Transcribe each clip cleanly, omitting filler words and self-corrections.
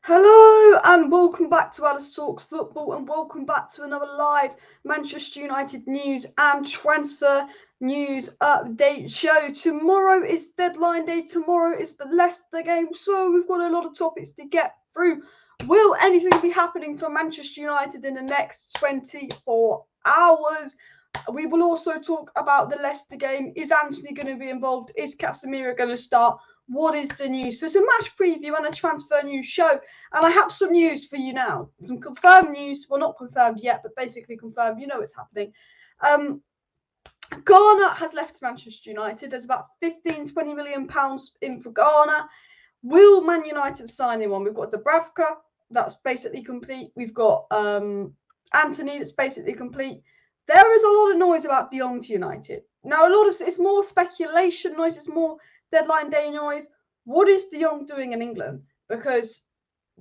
Hello and welcome back to Alice Talks Football and welcome back to another live Manchester United news and transfer news update show. Tomorrow is deadline day, tomorrow is the Leicester game, so we've got a lot of topics to get through. Will anything be happening for Manchester United in the next 24 hours? We will also talk about the Leicester game. Is Antony going to be involved? Is Casemiro going to start? What is the news? So it's a match preview and a transfer news show. And I have some news for you now. Some confirmed news. Well, not confirmed yet, but basically confirmed. You know what's happening. Garner has left Manchester United. There's about 15-20 million pounds in for Garner. Will Man United sign anyone? We've got Dubravka. That's basically complete. We've got Antony. That's basically complete. There is a lot of noise about Jong to United. Now, it's more speculation noise. It's more deadline day noise. What is Jong doing in England? Because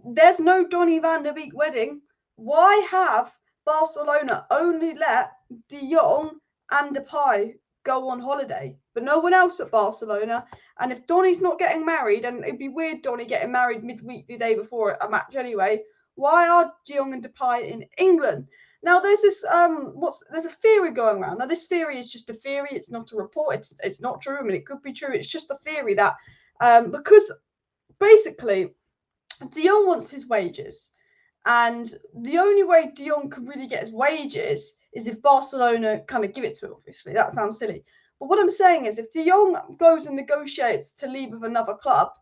there's no Donny van der Beek wedding. Why have Barcelona only let De Jong and Depay go on holiday, but no one else at Barcelona? And if Donny's not getting married, and it'd be weird Donny getting married midweek the day before a match anyway, why are De Jong and Depay in England? Now there's this there's a theory going around. Now this theory is just a theory. It's not a report. It's not true. I mean, it could be true. It's just a theory that because basically De Jong wants his wages, and the only way De Jong can really get his wages is if Barcelona kind of give it to him. Obviously, that sounds silly, but what I'm saying is, if De Jong goes and negotiates to leave with another club,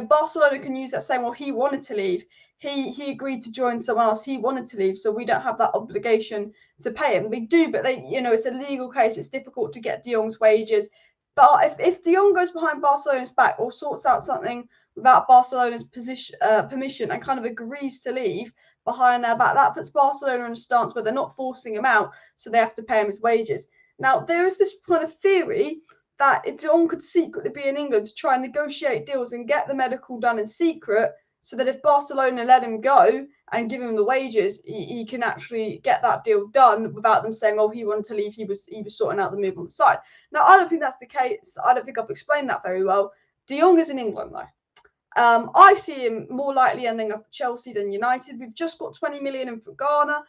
Barcelona can use that saying, well, he wanted to leave. He agreed to join someone else. He wanted to leave, so we don't have that obligation to pay him. We do, but it's a legal case. It's difficult to get De Jong's wages. But if De Jong goes behind Barcelona's back or sorts out something without Barcelona's permission and kind of agrees to leave behind their back, that puts Barcelona in a stance where they're not forcing him out, so they have to pay him his wages. Now, there is this kind of theory that De Jong could secretly be in England to try and negotiate deals and get the medical done in secret, so that if Barcelona let him go and give him the wages, he can actually get that deal done without them saying, oh, he wanted to leave, he was sorting out the move on the side. Now, I don't think that's the case. I don't think I've explained that very well. De Jong is in England, though. I see him more likely ending up at Chelsea than United. We've just got 20 million in for Garner.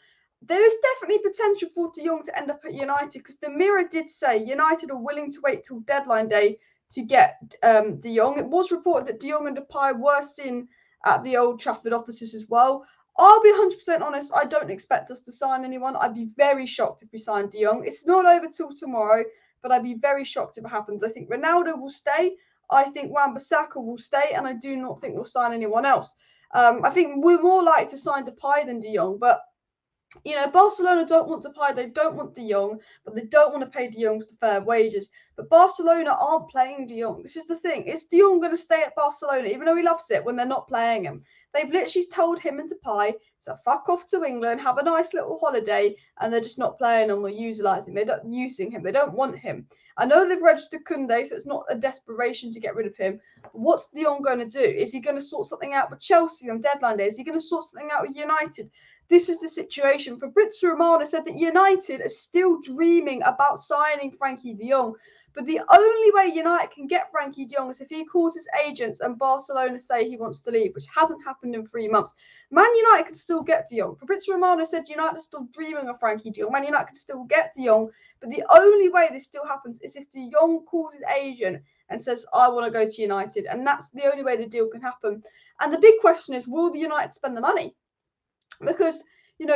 There is definitely potential for De Jong to end up at United, because the Mirror did say United are willing to wait till deadline day to get De Jong. It was reported that De Jong and Depay were seen at the Old Trafford offices as well. I'll be 100% honest, I don't expect us to sign anyone. I'd be very shocked if we signed De Jong. It's not over till tomorrow, but I'd be very shocked if it happens. I think Ronaldo will stay. I think Wan-Bissaka will stay, and I do not think we'll sign anyone else. I think we're more likely to sign Depay than De Jong, but Barcelona don't want Depay, they don't want De Jong, but they don't want to pay De Jong's fair wages. But Barcelona aren't playing De Jong. This is the thing. Is De Jong going to stay at Barcelona, even though he loves it, when they're not playing him? They've literally told him and Depay to fuck off to England, have a nice little holiday, and they're just not playing him or using him. They don't want him. I know they've registered Koundé, so it's not a desperation to get rid of him. But what's De Jong going to do? Is he going to sort something out with Chelsea on deadline day? Is he going to sort something out with United? This is the situation. Fabrizio Romano said that United are still dreaming about signing Frenkie de Jong. But the only way United can get Frenkie de Jong is if he calls his agents and Barcelona say he wants to leave, which hasn't happened in 3 months. Man United can still get de Jong. Fabrizio Romano said United are still dreaming of Frenkie de Jong. Man United can still get de Jong. But the only way this still happens is if de Jong calls his agent and says, I want to go to United. And that's the only way the deal can happen. And the big question is, will the United spend the money? Because,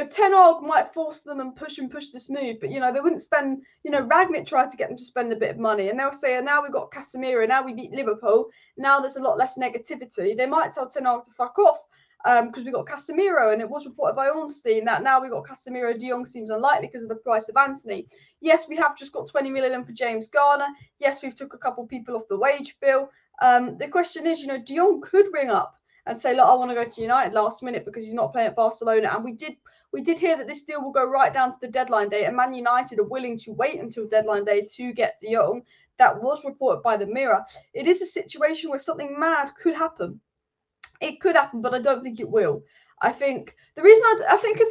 Ten Hag might force them and push this move, but, they wouldn't spend, Ragnick tried to get them to spend a bit of money, and they'll say, now we've got Casemiro, now we beat Liverpool, now there's a lot less negativity. They might tell Ten Hag to fuck off because we got Casemiro, and it was reported by Ornstein that now we got Casemiro. De Jong seems unlikely because of the price of Antony. Yes, we have just got 20 million for James Garner. Yes, we've took a couple people off the wage bill. The question is, De Jong could ring up and say, look, I want to go to United last minute because he's not playing at Barcelona. And we did hear that this deal will go right down to the deadline day, and Man United are willing to wait until deadline day to get De Jong. That was reported by the Mirror. It is a situation where something mad could happen. It could happen, but I don't think it will. I think the reason I think if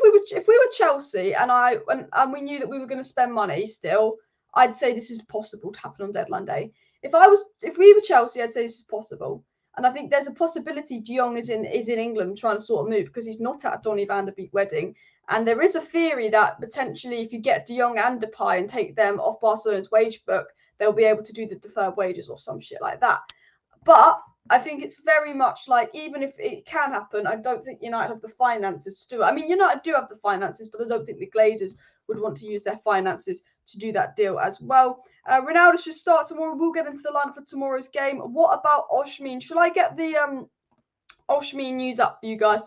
we were Chelsea and we knew that we were going to spend money still, I'd say this is possible to happen on deadline day. If we were Chelsea, I'd say this is possible. And I think there's a possibility Jong is in England trying to sort of move because he's not at a Donny van der Beek wedding. And there is a theory that potentially if you get De Jong and Depay and take them off Barcelona's wage book, they'll be able to do the deferred wages or some shit like that. But I think it's very much like, even if it can happen, I don't think United have the finances to do it. I mean, United do have the finances, but I don't think the Glazers would want to use their finances to do that deal as well. Ronaldo should start tomorrow. We'll get into the lineup for tomorrow's game. What about Osimhen? Should I get the Osimhen news up for you guys?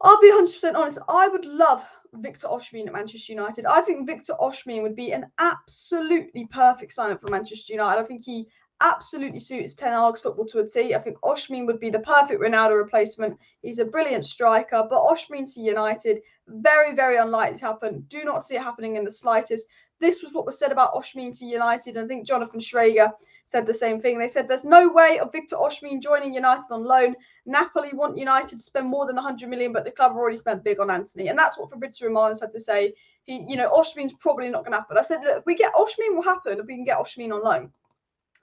I'll be 100% honest. I would love Victor Osimhen at Manchester United. I think Victor Osimhen would be an absolutely perfect sign-up for Manchester United. I think he absolutely suits Ten Hag's football to a T. I think Osimhen would be the perfect Ronaldo replacement. He's a brilliant striker, but Osimhen to United, very, very unlikely to happen. Do not see it happening in the slightest. This was what was said about Osimhen to United. I think Jonathan Schrager said the same thing. They said there's no way of Victor Osimhen joining United on loan. Napoli want United to spend more than 100 million, but the club have already spent big on Antony. And that's what Fabrizio Romano had to say. Osimhen's probably not going to happen. I said, look, if we get Osimhen, will happen if we can get Osimhen on loan.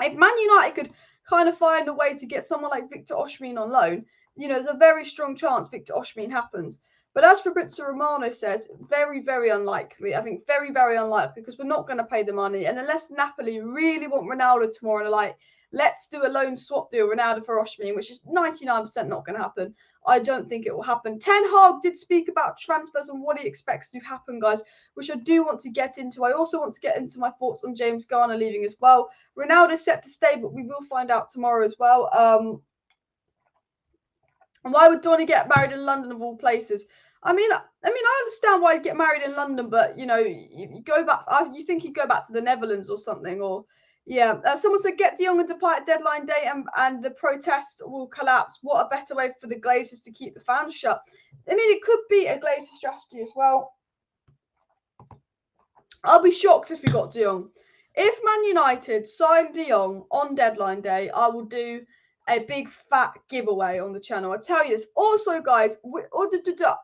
If Man United could kind of find a way to get someone like Victor Osimhen on loan, there's a very strong chance Victor Osimhen happens. But as Fabrizio Romano says, very, very unlikely. I think very, very unlikely because we're not going to pay the money. And unless Napoli really want Ronaldo tomorrow and are like, let's do a loan swap deal, Ronaldo for Osimhen, which is 99% not going to happen, I don't think it will happen. Ten Hag did speak about transfers and what he expects to happen, guys, which I do want to get into. I also want to get into my thoughts on James Garner leaving as well. Ronaldo is set to stay, but we will find out tomorrow as well. And why would Donny get married in London of all places? I mean, I understand why he'd get married in London, but you go back. You think he'd go back to the Netherlands or something, or yeah. Someone said get De Jong and Depay at deadline day, and the protest will collapse. What a better way for the Glazers to keep the fans shut. I mean, it could be a Glazer strategy as well. I'll be shocked if we got De Jong. If Man United signed De Jong on deadline day, I will do a big fat giveaway on the channel. I tell you this. Also, guys,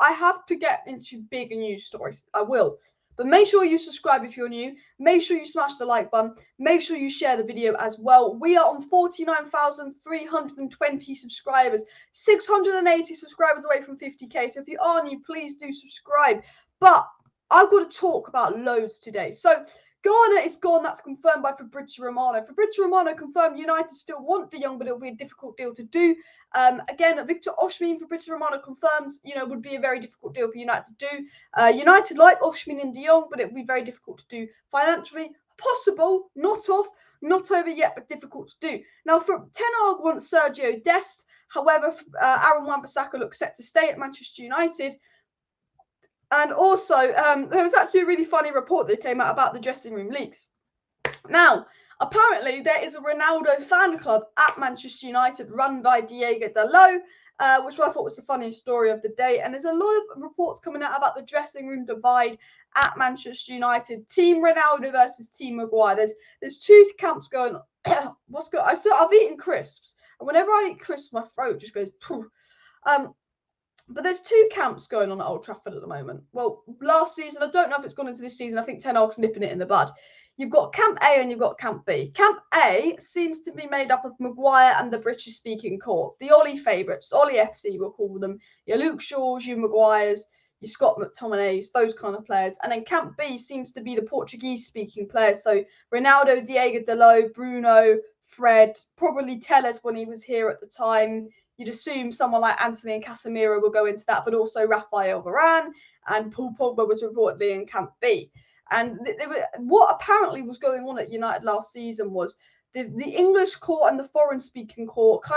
I have to get into bigger news stories. I will. But make sure you subscribe if you're new. Make sure you smash the like button. Make sure you share the video as well. We are on 49,320 subscribers. 680 subscribers away from 50k. So if you are new, please do subscribe. But I've got to talk about loads today. So Garner is gone. That's confirmed by Fabrizio Romano. Fabrizio Romano confirmed United still want De Jong, but it'll be a difficult deal to do. Again, Victor Osimhen, Fabrizio Romano confirms, would be a very difficult deal for United to do. United like Osimhen and De Jong, but it would be very difficult to do financially. Possible, not off, not over yet, but difficult to do. Now, for Ten Hag wants Sergio Dest. However, Aaron Wan-Bissaka looks set to stay at Manchester United. And also, there was actually a really funny report that came out about the dressing room leaks. Now, apparently, there is a Ronaldo fan club at Manchester United run by Diego Dalot, which I thought was the funniest story of the day. And there's a lot of reports coming out about the dressing room divide at Manchester United. Team Ronaldo versus Team Maguire. There's two camps going on. I've eaten crisps. And whenever I eat crisps, my throat just goes poof. But there's two camps going on at Old Trafford at the moment. Well, last season, I don't know if it's gone into this season. I think Ten Hag's nipping it in the bud. You've got Camp A and you've got Camp B. Camp A seems to be made up of Maguire and the British-speaking court. The Ollie favourites, Ollie FC, we'll call them. Your Luke Shaws, your Maguires, your Scott McTominays, those kind of players. And then Camp B seems to be the Portuguese-speaking players. So Ronaldo, Diego Dalot, Bruno, Fred, probably Telles when he was here at the time. You'd assume someone like Antony and Casemiro will go into that, but also Raphael Varane and Paul Pogba was reportedly in Camp B. And what apparently was going on at United last season was the English court and the foreign-speaking court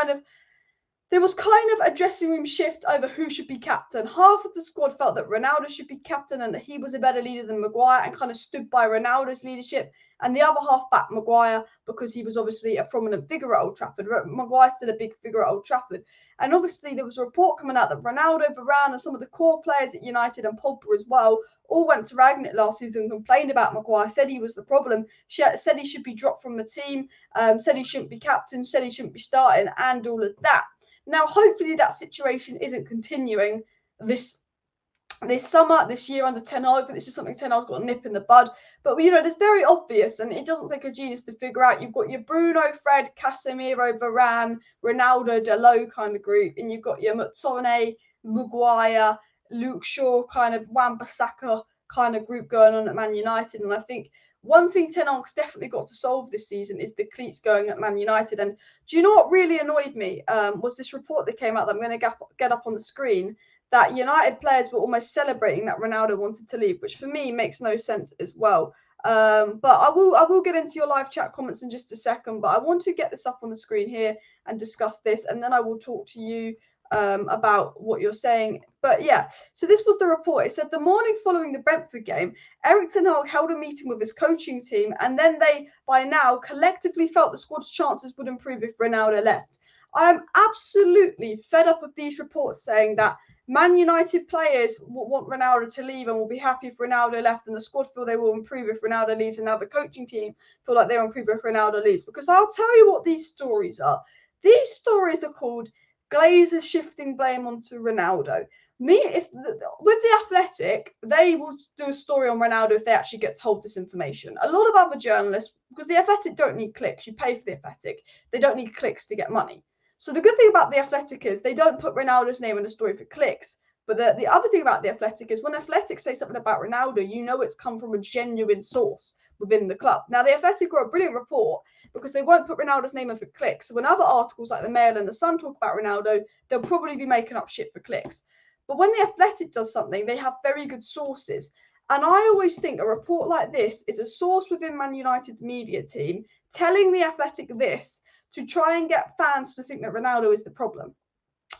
there was kind of a dressing room shift over who should be captain. Half of the squad felt that Ronaldo should be captain and that he was a better leader than Maguire and kind of stood by Ronaldo's leadership. And the other half backed Maguire because he was obviously a prominent figure at Old Trafford. Maguire's still a big figure at Old Trafford. And obviously there was a report coming out that Ronaldo, Varane and some of the core players at United and Pogba as well all went to Ragnick last season and complained about Maguire, said he was the problem, said he should be dropped from the team, said he shouldn't be captain, said he shouldn't be starting and all of that. Now, hopefully that situation isn't continuing this this summer, this year under Ten Hag, but this is something Ten Hag's got a nip in the bud. But, you know, it's very obvious, and it doesn't take a genius to figure out. You've got your Bruno, Fred, Casemiro, Varane, Ronaldo, Dalot kind of group, and you've got your McTominay, Maguire, Luke Shaw, kind of Wan-Bissaka kind of group going on at Man United. And I think one thing Ten Hag's definitely got to solve this season is the cleats going at Man United. And do you know what really annoyed me was this report that came out that I'm going to get up on the screen, that United players were almost celebrating that Ronaldo wanted to leave, which for me makes no sense as well. But I will get into your live chat comments in just a second, but I want to get this up on the screen here and discuss this, and then I will talk to you about what you're saying. But yeah, so this was the report. It said the morning following the Brentford game, Erik ten Hag held a meeting with his coaching team, and then they, by now, collectively felt the squad's chances would improve if Ronaldo left. I am absolutely fed up of these reports saying that Man United players want Ronaldo to leave and will be happy if Ronaldo left, and the squad feel they will improve if Ronaldo leaves, and now the coaching team feel like they'll improve if Ronaldo leaves. Because I'll tell you what these stories are. These stories are called Glazers shifting blame onto Ronaldo. With the Athletic, they will do a story on Ronaldo if they actually get told this information. A lot of other journalists, because the Athletic don't need clicks, you pay for the Athletic, they don't need clicks to get money. So the good thing about the Athletic is they don't put Ronaldo's name in the story for clicks. But the other thing about the Athletic is when Athletic say something about Ronaldo, you know it's come from a genuine source within the club. Now, the Athletic wrote a brilliant report because they won't put Ronaldo's name in for clicks. So when other articles like the Mail and the Sun talk about Ronaldo, they'll probably be making up shit for clicks. But when the Athletic does something, they have very good sources. And I always think a report like this is a source within Man United's media team telling the Athletic this to try and get fans to think that Ronaldo is the problem.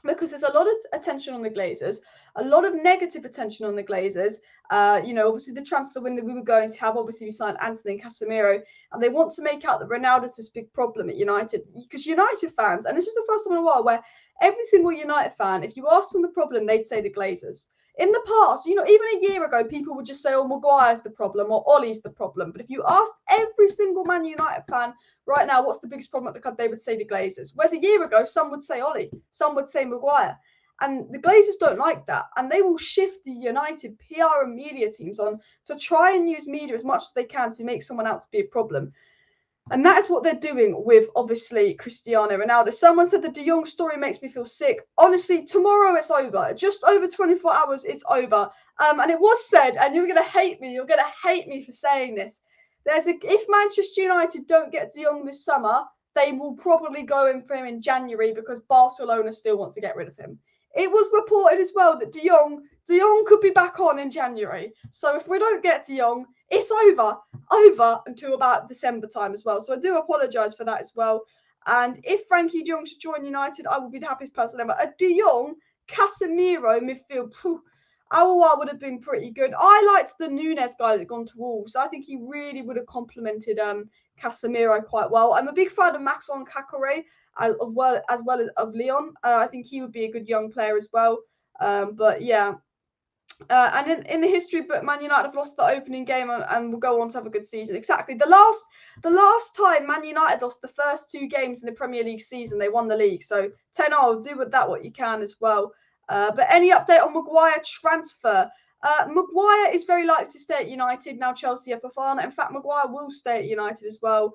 Because there's a lot of attention on the Glazers, a lot of negative attention on the Glazers. You know, obviously the transfer window we were going to have, obviously we signed Antony and Casemiro, and they want to make out that Ronaldo's this big problem at United. Because United fans, and this is the first time in a while where every single United fan, if you ask them the problem, they'd say the Glazers. In the past, you know, even a year ago, people would just say, oh, Maguire's the problem or Ollie's the problem. But if you asked every single Man United fan right now, what's the biggest problem at the club, they would say the Glazers. Whereas a year ago, some would say Ollie, some would say Maguire. And the Glazers don't like that. And they will shift the United PR and media teams on to try and use media as much as they can to make someone out to be a problem. And that is what they're doing with, obviously, Cristiano Ronaldo. Someone said the De Jong story makes me feel sick. Honestly, tomorrow it's over. Just over 24 hours, it's over. And it was said, and you're going to hate me. You're going to hate me for saying this. If Manchester United don't get De Jong this summer, they will probably go in for him in January because Barcelona still want to get rid of him. It was reported as well that De Jong could be back on in January. So if we don't get De Jong, it's over until about December time as well. So I do apologise for that as well. And if Frenkie de Jong should join United, I will be the happiest person ever. A De Jong, Casemiro midfield, Aouar would have been pretty good. I liked the Nunes guy that gone to Wolves. I think he really would have complemented Casemiro quite well. I'm a big fan of Maxon Kakore as well as of Leon. I think he would be a good young player as well. But yeah. And in the history book, Man United have lost the opening game and will go on to have a good season. Exactly. The last time Man United lost the first 2 games in the Premier League season, they won the league. So 10-0, do with that what you can as well. But any update on Maguire transfer? Maguire is very likely to stay at United. Now Chelsea are Fofana. In fact, Maguire will stay at United as well.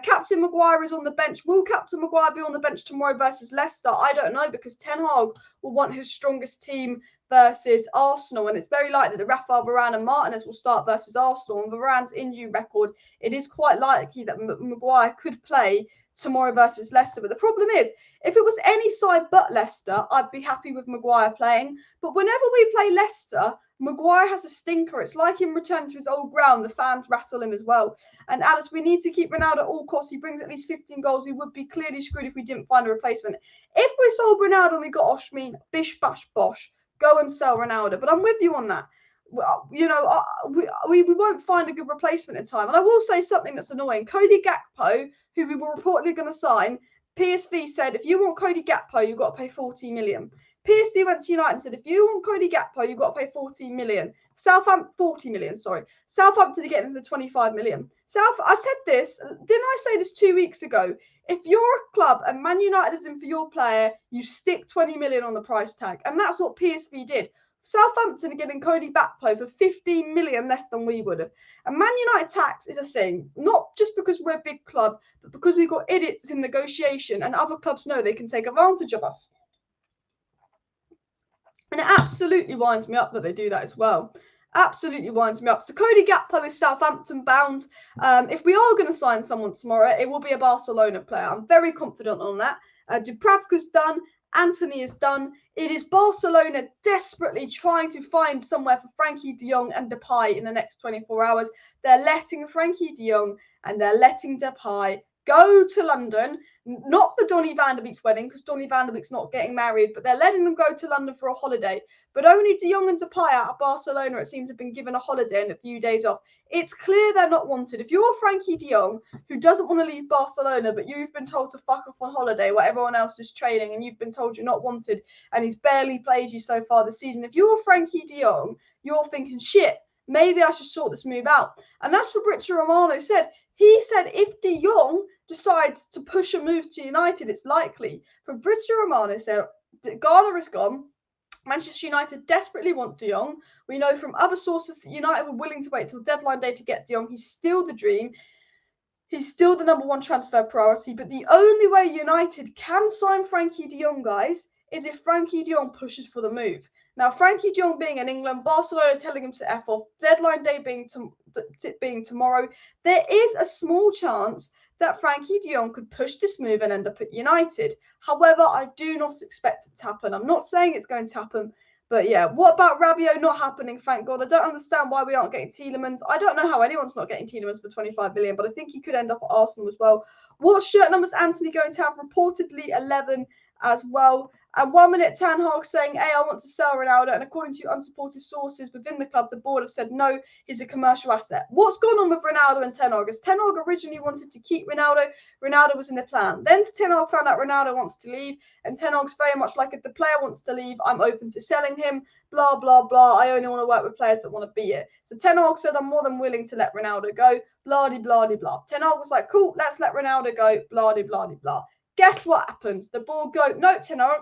Captain Maguire is on the bench. Will Captain Maguire be on the bench tomorrow versus Leicester? I don't know, because Ten Hag will want his strongest team versus Arsenal, and it's very likely that Rafael Varane and Martinez will start versus Arsenal. And Varane's injury record, it is quite likely that Maguire could play tomorrow versus Leicester. But the problem is, if it was any side but Leicester, I'd be happy with Maguire playing. But whenever we play Leicester, Maguire has a stinker. It's like him returning to his old ground. The fans rattle him as well. And Alice, we need to keep Ronaldo at all costs. He brings at least 15 goals. We would be clearly screwed if we didn't find a replacement. If we sold Ronaldo and we got Oshmeen, bish, bash, bosh, go and sell Ronaldo. But I'm with you on that. You know, we won't find a good replacement in time. And I will say something that's annoying. Cody Gakpo, who we were reportedly going to sign, PSV said, if you want Cody Gakpo, you've got to pay 40 million. PSV went to United and said, if you want Cody Gakpo, you've got to pay 40 million. 40 million, sorry. Southampton are getting for 25 million. I said this, didn't I say this 2 weeks ago? If you're a club and Man United is in for your player, you stick 20 million on the price tag. And that's what PSV did. Southampton are getting Cody Gakpo for 15 million less than we would have. And Man United tax is a thing, not just because we're a big club, but because we've got idiots in negotiation and other clubs know they can take advantage of us. And it absolutely winds me up that they do that as well. Absolutely winds me up. So Cody Gakpo is Southampton bound. If we are going to sign someone tomorrow, it will be a Barcelona player. I'm very confident on that. Dubravka's done. Antony is done. It is Barcelona desperately trying to find somewhere for Frenkie de Jong and Depay in the next 24 hours. They're letting Frenkie de Jong and they're letting Depay go to London, not for Donny van der Beek's wedding, because Donny van der Beek's not getting married, but they're letting them go to London for a holiday. But only De Jong and Depay out of Barcelona, it seems, have been given a holiday and a few days off. It's clear they're not wanted. If you're Frenkie de Jong, who doesn't want to leave Barcelona, but you've been told to fuck off on holiday while everyone else is training, and you've been told you're not wanted, and he's barely played you so far this season, if you're Frenkie de Jong, you're thinking, shit, maybe I should sort this move out. And that's what Fabrizio Romano said. He said if De Jong decides to push a move to United, it's likely. Fabrizio Romano said Garner is gone. Manchester United desperately want De Jong. We know from other sources that United were willing to wait till deadline day to get De Jong. He's still the dream. He's still the number one transfer priority. But the only way United can sign Frenkie de Jong, guys, is if Frenkie de Jong pushes for the move. Now, Frenkie de Jong being in England, Barcelona telling him to F off, deadline day being tomorrow, there is a small chance that Frenkie de Jong could push this move and end up at United. However, I do not expect it to happen. I'm not saying it's going to happen, but yeah, what about Rabiot not happening? Thank God. I don't understand why we aren't getting Tielemans. I don't know how anyone's not getting Tielemans for 25 million, but I think he could end up at Arsenal as well. What shirt number is Antony going to have? Reportedly 11 as well. And 1 minute, Ten Hag saying, hey, I want to sell Ronaldo. And according to unsupported sources within the club, the board have said, no, he's a commercial asset. What's gone on with Ronaldo and Ten Hag? As Ten Hag originally wanted to keep Ronaldo, Ronaldo was in the plan. Then Ten Hag found out Ronaldo wants to leave. And Ten Hag's very much like, if the player wants to leave, I'm open to selling him. Blah, blah, blah. I only want to work with players that want to be here. So Ten Hag said, I'm more than willing to let Ronaldo go. Blah, blah, blah, blah. Ten Hag was like, cool, let's let Ronaldo go. Blah, blah, blah, blah. Guess what happens? The board go, no, Ten Hag,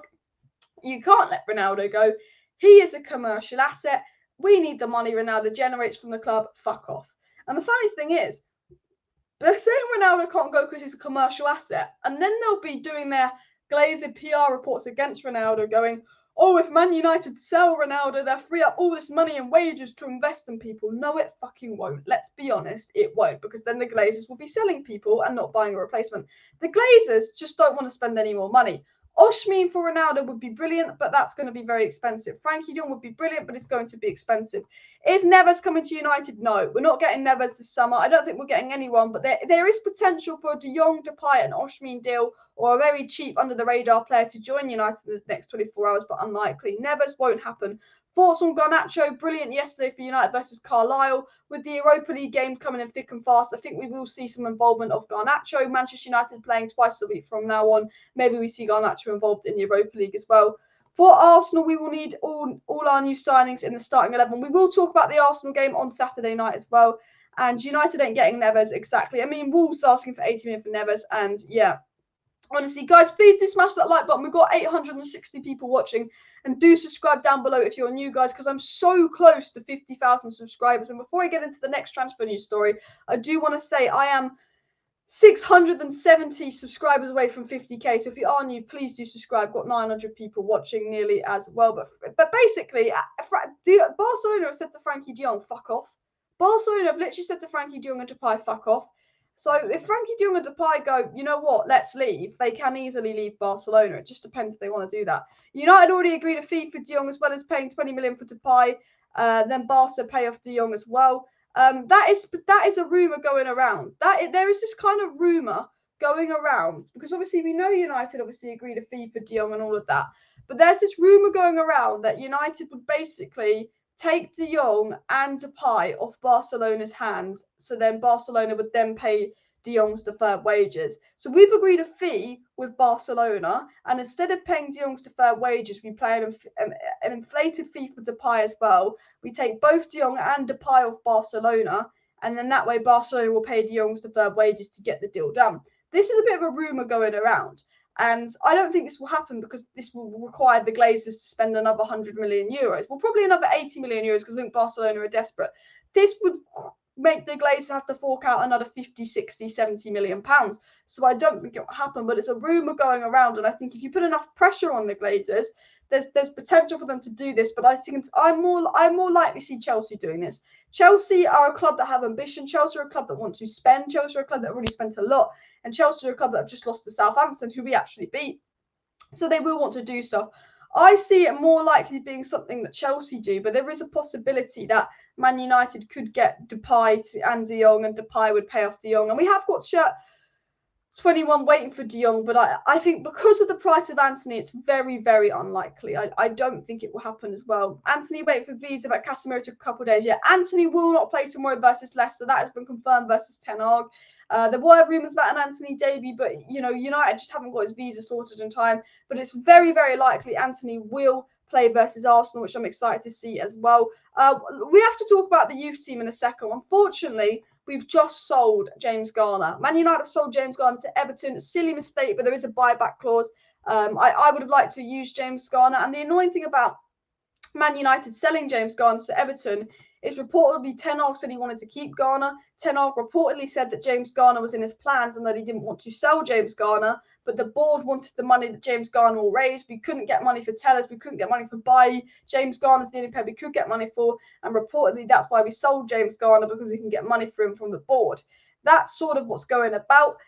you can't let Ronaldo go. He is a commercial asset. We need the money Ronaldo generates from the club. Fuck off. And the funny thing is, they're saying Ronaldo can't go because he's a commercial asset. And then they'll be doing their glazed PR reports against Ronaldo going, oh, if Man United sell Ronaldo, they'll free up all this money and wages to invest in people. No, it fucking won't. Let's be honest, it won't, because then the Glazers will be selling people and not buying a replacement. The Glazers just don't want to spend any more money. Osimhen for Ronaldo would be brilliant, but that's going to be very expensive. Frenkie de Jong would be brilliant, but it's going to be expensive. Is Neves coming to United? No, we're not getting Neves this summer. I don't think we're getting anyone, but there is potential for a De Jong, Depay and Osimhen deal, or a very cheap under-the-radar player to join United in the next 24 hours, but unlikely. Neves won't happen. Thoughts on Garnacho? Brilliant yesterday for United versus Carlisle. With the Europa League games coming in thick and fast, I think we will see some involvement of Garnacho. Manchester United playing twice a week from now on. Maybe we see Garnacho involved in the Europa League as well. For Arsenal, we will need all our new signings in the starting 11. We will talk about the Arsenal game on Saturday night as well. And United ain't getting Neves exactly. I mean, Wolves asking for 80 million for Neves. And yeah. Honestly, guys, please do smash that like button. We've got 860 people watching. And do subscribe down below if you're new, guys, because I'm so close to 50,000 subscribers. And before I get into the next transfer news story, I do want to say I am 670 subscribers away from 50k. So if you are new, please do subscribe. Got 900 people watching nearly as well. But basically, Barcelona have said to Frenkie de Jong, fuck off. Barcelona have literally said to Frenkie de Jong and Depay, fuck off. So if Frenkie de Jong and Depay go, you know what, let's leave, they can easily leave Barcelona. It just depends if they want to do that. United already agreed a fee for de Jong as well as paying 20 million for Depay. Then Barca pay off de Jong as well. That is a rumour going around. There is this kind of rumour going around because obviously we know United obviously agreed a fee for de Jong and all of that. But there's this rumour going around that United would basically take de Jong and Depay off Barcelona's hands, so then Barcelona would then pay de Jong's deferred wages. So we've agreed a fee with Barcelona, and instead of paying de Jong's deferred wages, we pay an inflated fee for Depay as well. We take both de Jong and Depay off Barcelona, and then that way Barcelona will pay de Jong's deferred wages to get the deal done. This is a bit of a rumour going around. And I don't think this will happen because this will require the Glazers to spend another 100 million euros. Well, probably another 80 million euros because I think Barcelona are desperate. This would make the Glazers have to fork out another 50, 60, 70 million pounds. So I don't think it will happen, but it's a rumour going around. And I think if you put enough pressure on the Glazers, there's potential for them to do this. But I think I'm more likely to see Chelsea doing this. Chelsea are a club that have ambition. Chelsea are a club that want to spend. Chelsea are a club that already spent a lot. And Chelsea are a club that have just lost to Southampton, who we actually beat. So they will want to do stuff. I see it more likely being something that Chelsea do, but there is a possibility that Man United could get Depay and De Jong, and Depay would pay off De Jong. And we have got shirt 21 waiting for De Jong, but I think because of the price of Antony, it's very, very unlikely. I don't think it will happen as well. Antony waiting for visa, but Casemiro took a couple of days. Yeah, Antony will not play tomorrow versus Leicester. That has been confirmed versus Ten Hag. There were rumours about an Antony debut, but United just haven't got his visa sorted in time. But it's very, very likely Antony will play versus Arsenal, which I'm excited to see as well. We have to talk about the youth team in a second. Unfortunately, we've just sold James Garner. Man United have sold James Garner to Everton. A silly mistake, but there is a buyback clause. I would have liked to use James Garner. And the annoying thing about Man United selling James Garner to Everton is reportedly Ten Hag said he wanted to keep Garner. Ten Hag reportedly said that James Garner was in his plans and that he didn't want to sell James Garner, but the board wanted the money that James Garner will raise. We couldn't get money for Tellers. We couldn't get money for Bailly. James Garner's the only player we could get money for, and reportedly that's why we sold James Garner, because we can get money for him from the board. That's sort of what's going about,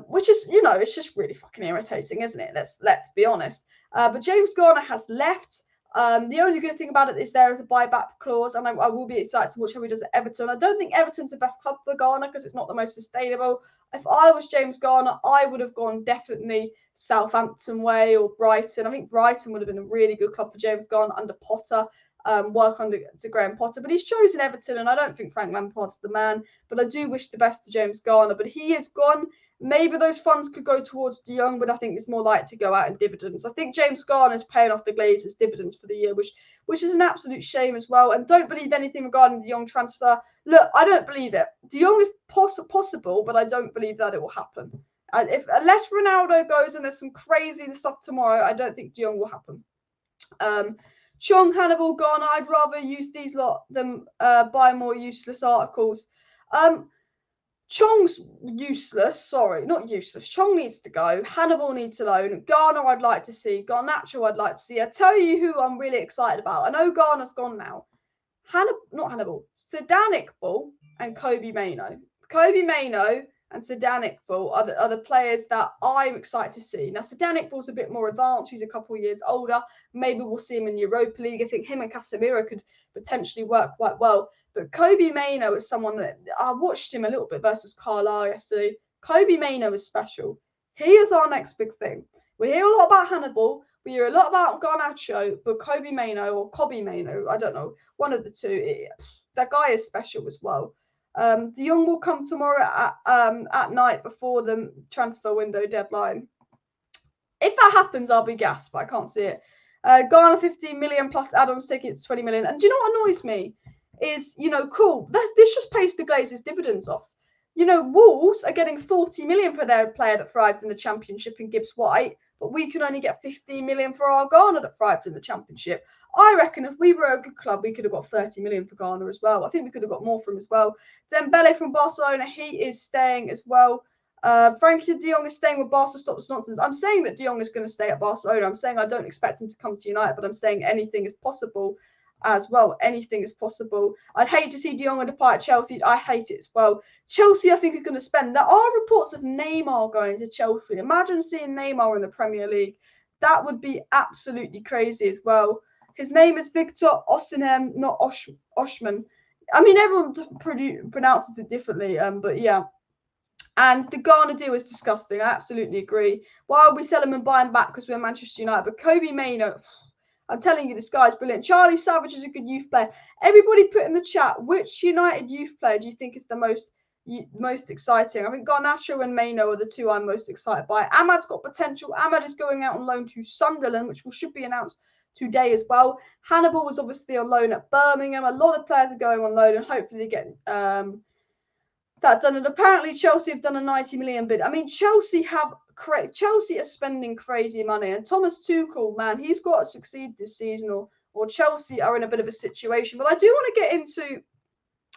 which is, it's just really fucking irritating, isn't it? Let's be honest. But James Garner has left. The only good thing about it is there is a buyback clause, and I will be excited to watch how he does at Everton. I don't think Everton's the best club for Garner because it's not the most sustainable. If I was James Garner, I would have gone definitely Southampton way or Brighton. I think Brighton would have been a really good club for James Garner under Potter, work under to Graham Potter. But he's chosen Everton, and I don't think Frank Lampard's the man. But I do wish the best to James Garner. But he is gone. Maybe those funds could go towards De Jong, but I think it's more likely to go out in dividends. I think James Garner is paying off the Glazers dividends for the year, which is an absolute shame as well. And don't believe anything regarding the De Jong transfer. Look, I don't believe it. De Jong is possible, but I don't believe that it will happen. Unless Ronaldo goes and there's some crazy stuff tomorrow, I don't think De Jong will happen. Jong, Hannibal, Garner, I'd rather use these lot than buy more useless articles. Chong's useless. Sorry, not useless. Chong needs to go. Hannibal needs to loan. Garner I'd like to see. Garnacho I'd like to see. I tell you who I'm really excited about. I know Garner's gone now. Sedan Iqbal and Kobe Mainoo. Kobe Mainoo and Sedan Iqbal are the players that I'm excited to see. Now, Sedan Iqbal's a bit more advanced. He's a couple of years older. Maybe we'll see him in Europa League. I think him and Casemiro could potentially work quite well. But Kobe Mainoo is someone that I watched him a little bit versus Carlisle yesterday. Kobe Mainoo is special. He is our next big thing. We hear a lot about Hannibal. We hear a lot about Garnacho, but Kobe Mainoo or Kobe Mainoo, I don't know, one of the two. That guy is special as well. De Jong will come tomorrow at night before the transfer window deadline. If that happens, I'll be gassed, but I can't see it. Garner 15 million plus add-ons tickets 20 million. And do you know what annoys me? Is, cool. This just pays the Glazers dividends off. Wolves are getting 40 million for their player that thrived in the Championship in Gibbs White, but we can only get 15 million for our Garner that thrived in the Championship. I reckon if we were a good club, we could have got 30 million for Garner as well. I think we could have got more from him as well. Dembele from Barcelona, he is staying as well. Frenkie de Jong is staying with Barca. Stop this nonsense. I'm saying that de Jong is going to stay at Barcelona. I'm saying I don't expect him to come to United, but I'm saying anything is possible as well. Anything is possible. I'd hate to see de Jong and Depay at Chelsea. I hate it as well. Chelsea, I think, are going to spend. There are reports of Neymar going to Chelsea. Imagine seeing Neymar in the Premier League. That would be absolutely crazy as well. His name is Victor Osimhen, not Oshman. I mean, everyone pronounces it differently, but yeah. And the Garner deal is disgusting. I absolutely agree. Why would we sell him and buy him back because we're Manchester United? But Kobe Mainoo, I'm telling you, this guy's brilliant. Charlie Savage is a good youth player. Everybody put in the chat, which United youth player do you think is the most exciting? I think Garnacho and Mainoo are the two I'm most excited by. Ahmad's got potential. Ahmad is going out on loan to Sunderland, which should be announced today as well. Hannibal was obviously on loan at Birmingham. A lot of players are going on loan, and hopefully they get that done. And apparently Chelsea have done a 90 million bid. I mean, Chelsea have Chelsea are spending crazy money, and Thomas Tuchel, man, he's got to succeed this season, or Chelsea are in a bit of a situation. But I do want to get into.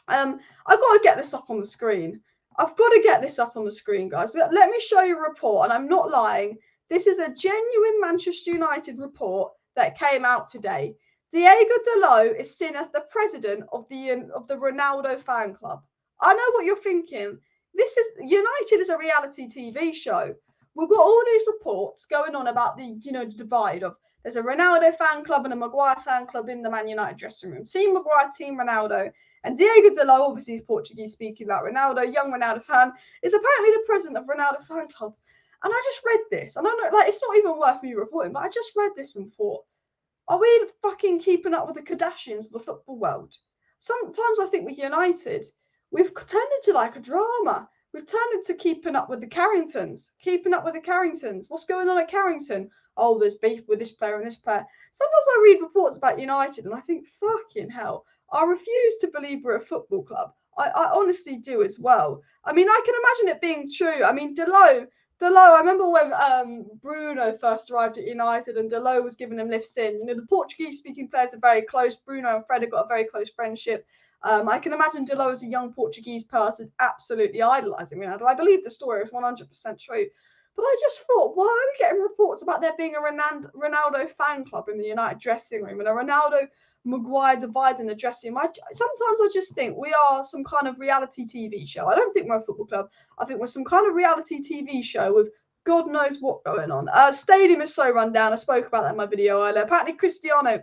I've got to get this up on the screen. I've got to get this up on the screen, guys. Let me show you a report, and I'm not lying. This is a genuine Manchester United report that came out today. Diego Dalot is seen as the president of the Ronaldo fan club. I know what you're thinking. This is United is a reality TV show. We've got all these reports going on about the divide of there's a Ronaldo fan club and a Maguire fan club in the Man United dressing room. Team Maguire, Team Ronaldo. And Diego Dalot, obviously he's Portuguese speaking about Ronaldo, young Ronaldo fan, is apparently the president of Ronaldo fan club. And I just read this. And I know, it's not even worth me reporting, but I just read this and thought, are we fucking keeping up with the Kardashians of the football world? Sometimes I think with United, we've turned into like a drama. We've turned into keeping up with the Carringtons. What's going on at Carrington? Oh, there's beef with this player and this player. Sometimes I read reports about United and I think, fucking hell, I refuse to believe we're a football club. I honestly do as well. I mean, I can imagine it being true. I mean, Dalot, I remember when Bruno first arrived at United and Dalot was giving him lifts in. The Portuguese-speaking players are very close. Bruno and Fred have got a very close friendship. I can imagine Dalot as a young Portuguese person absolutely idolising Ronaldo. I believe the story is 100% true. But I just thought, why are we getting reports about there being a Ronaldo fan club in the United dressing room and a Ronaldo Maguire divide in the dressing room? Sometimes I just think we are some kind of reality TV show. I don't think we're a football club. I think we're some kind of reality TV show with God knows what going on. Stadium is so run down. I spoke about that in my video earlier. Apparently Cristiano,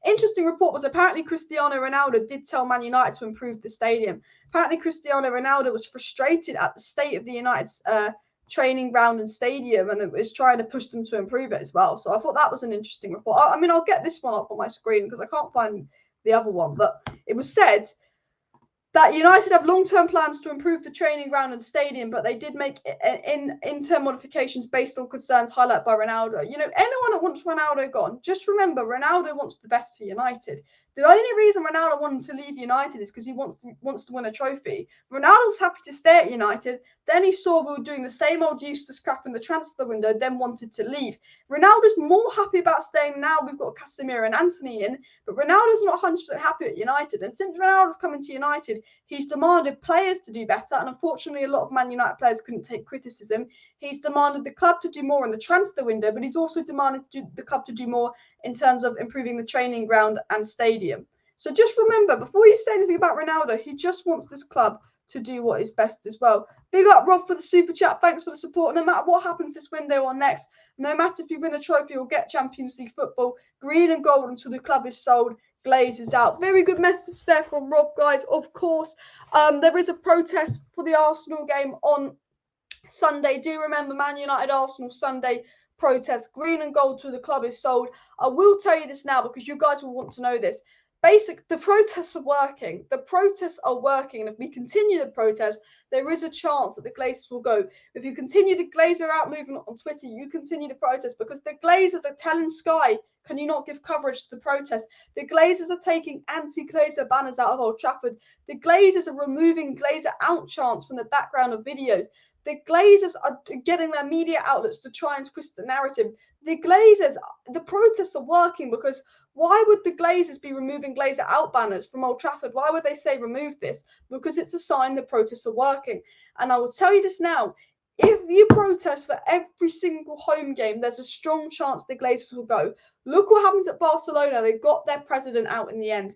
interesting report was apparently Cristiano Ronaldo did tell Man United to improve the stadium. Apparently Cristiano Ronaldo was frustrated at the state of the United's training ground and stadium, and it was trying to push them to improve it as well. So I thought that was an interesting report. I mean, I'll get this one up on my screen because I can't find the other one, but it was said that United have long-term plans to improve the training ground and stadium, but they did make interim modifications based on concerns highlighted by Ronaldo. Anyone that wants Ronaldo gone, just remember Ronaldo wants the best for United. The only reason Ronaldo wanted to leave United is because he wants to win a trophy. Ronaldo was happy to stay at United. Then he saw we were doing the same old useless crap in the transfer window, then wanted to leave. Ronaldo's more happy about staying now. We've got Casemiro and Antony in, but Ronaldo's not 100% happy at United. And since Ronaldo's coming to United, he's demanded players to do better. And unfortunately, a lot of Man United players couldn't take criticism. He's demanded the club to do more in the transfer window, but he's also demanded the club to do more in terms of improving the training ground and stadium. So just remember, before you say anything about Ronaldo, he just wants this club to do what is best as well. Big up, Rob, for the super chat. Thanks for the support. No matter what happens this window or next, no matter if you win a trophy or get Champions League football, green and gold until the club is sold, Glazers out. Very good message there from Rob, guys. Of course, there is a protest for the Arsenal game on Sunday. Do remember Man United Arsenal Sunday protest, green and gold till the club is sold. I will tell you this now because you guys will want to know this. The protests are working. The protests are working. And if we continue the protest, there is a chance that the Glazers will go. If you continue the Glazer out movement on Twitter, you continue the protest because the Glazers are telling Sky, can you not give coverage to the protest? The Glazers are taking anti-Glazer banners out of Old Trafford. The Glazers are removing Glazer out chants from the background of videos. The Glazers are getting their media outlets to try and twist the narrative. The protests are working because why would the Glazers be removing Glazer out banners from Old Trafford? Why would they say remove this? Because it's a sign the protests are working. And I will tell you this now. If you protest for every single home game, there's a strong chance the Glazers will go. Look what happened at Barcelona. They got their president out in the end.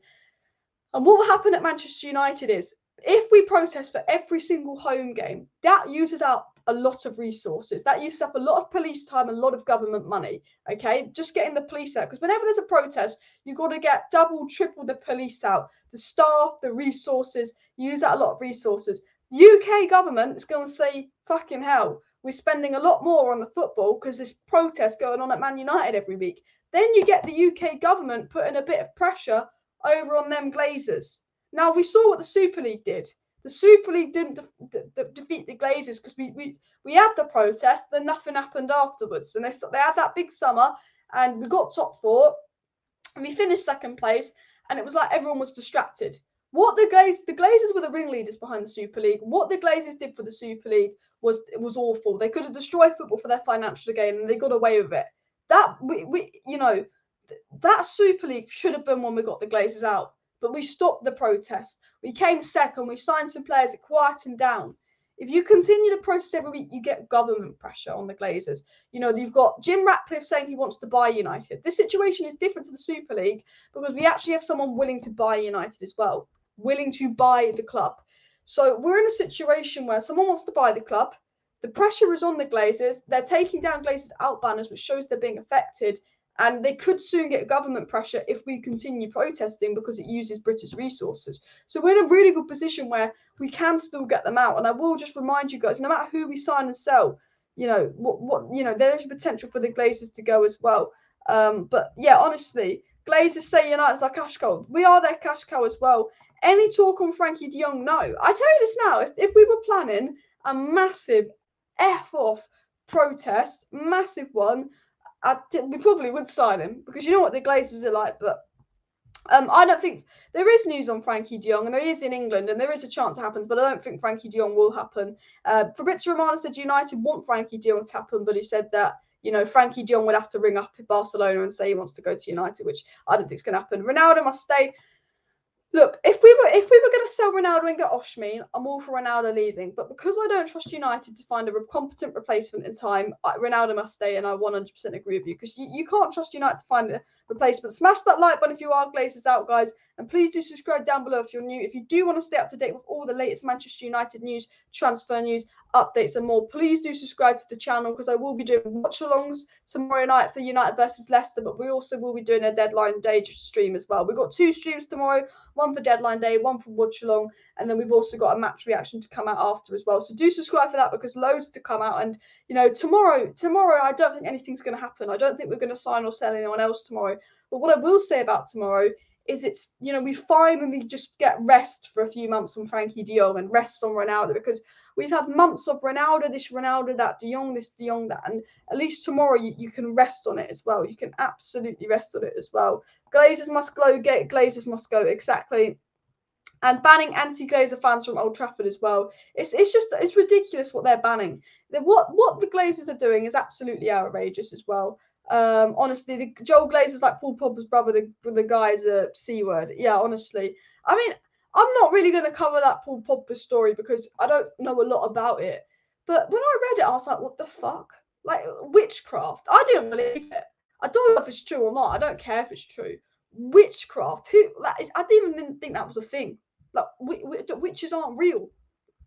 And what will happen at Manchester United is, if we protest for every single home game, that uses up a lot of resources. That uses up a lot of police time, a lot of government money. Okay, just getting the police out. Because whenever there's a protest, you've got to get double, triple the police out. The staff, the resources, use that a lot of resources. UK government is going to say, fucking hell, we're spending a lot more on the football because there's protests going on at Man United every week. Then you get the UK government putting a bit of pressure over on them Glazers. Now, we saw what the Super League did. The Super League didn't defeat the Glazers because we had the protest, then nothing happened afterwards. And they had that big summer, and we got top four, and we finished second place, and it was like everyone was distracted. What the Glazers were the ringleaders behind the Super League. What the Glazers did for the Super League was awful. They could have destroyed football for their financial gain, and they got away with it. That that Super League should have been when we got the Glazers out, but we stopped the protest. We came second. We signed some players. It quietened down. If you continue the protest every week, you get government pressure on the Glazers. You've got Jim Ratcliffe saying he wants to buy United. This situation is different to the Super League because we actually have someone willing to buy United as well, willing to buy the club. So we're in a situation where someone wants to buy the club. The pressure is on the Glazers. They're taking down Glazers out banners, which shows they're being affected. And they could soon get government pressure if we continue protesting because it uses British resources. So we're in a really good position where we can still get them out. And I will just remind you guys, no matter who we sign and sell, there is potential for the Glazers to go as well. But yeah, honestly, Glazers say United's our cash cow. We are their cash cow as well. Any talk on Frenkie de Jong? No. I tell you this now, if we were planning a massive F-off protest, massive one, we probably would sign him because you know what the Glazers are like. But I don't think there is news on Frenkie de Jong, and there is in England, and there is a chance it happens, but I don't think Frenkie de Jong will happen. Fabrizio Romano said United want Frenkie de Jong to happen, but he said that Frenkie de Jong would have to ring up Barcelona and say he wants to go to United, which I don't think is going to happen. Ronaldo must stay. Look, if we were going to sell Ronaldo and get Osimhen, I'm all for Ronaldo leaving. But because I don't trust United to find a competent replacement in time, Ronaldo must stay, and I 100% agree with you because you can't trust United to find a replacement. Smash that like button if you are Glazers out, guys, and please do subscribe down below if you're new. If you do want to stay up to date with all the latest Manchester United news, transfer news, updates, and more, please do subscribe to the channel because I will be doing watch-alongs tomorrow night for United versus Leicester, but we also will be doing a deadline day stream as well. We've got 2 streams tomorrow. One for deadline day, one for watch along, and then we've also got a match reaction to come out after as well. So do subscribe for that because loads to come out. And tomorrow I don't think anything's going to happen. I don't think we're going to sign or sell anyone else tomorrow. But what I will say about tomorrow is we finally just get rest for a few months on Frenkie de Jong and rests on Ronaldo because we've had months of Ronaldo this, Ronaldo that, de Jong this, de Jong that, and at least tomorrow you can rest on it as well. You can absolutely rest on it as well. Glazers must go, Glazers must go, exactly. And banning anti-Glazer fans from Old Trafford as well. It's ridiculous what they're banning. What the Glazers are doing is absolutely outrageous as well. Honestly, the Joel Glazer's like Paul Pogba's brother. The guy's a C-word. Yeah, honestly. I mean, I'm not really going to cover that Paul Pogba story because I don't know a lot about it. But when I read it, I was like, what the fuck? Like, witchcraft. I didn't believe it. I don't know if it's true or not. I don't care if it's true. Witchcraft. I didn't even think that was a thing. Like, witches aren't real.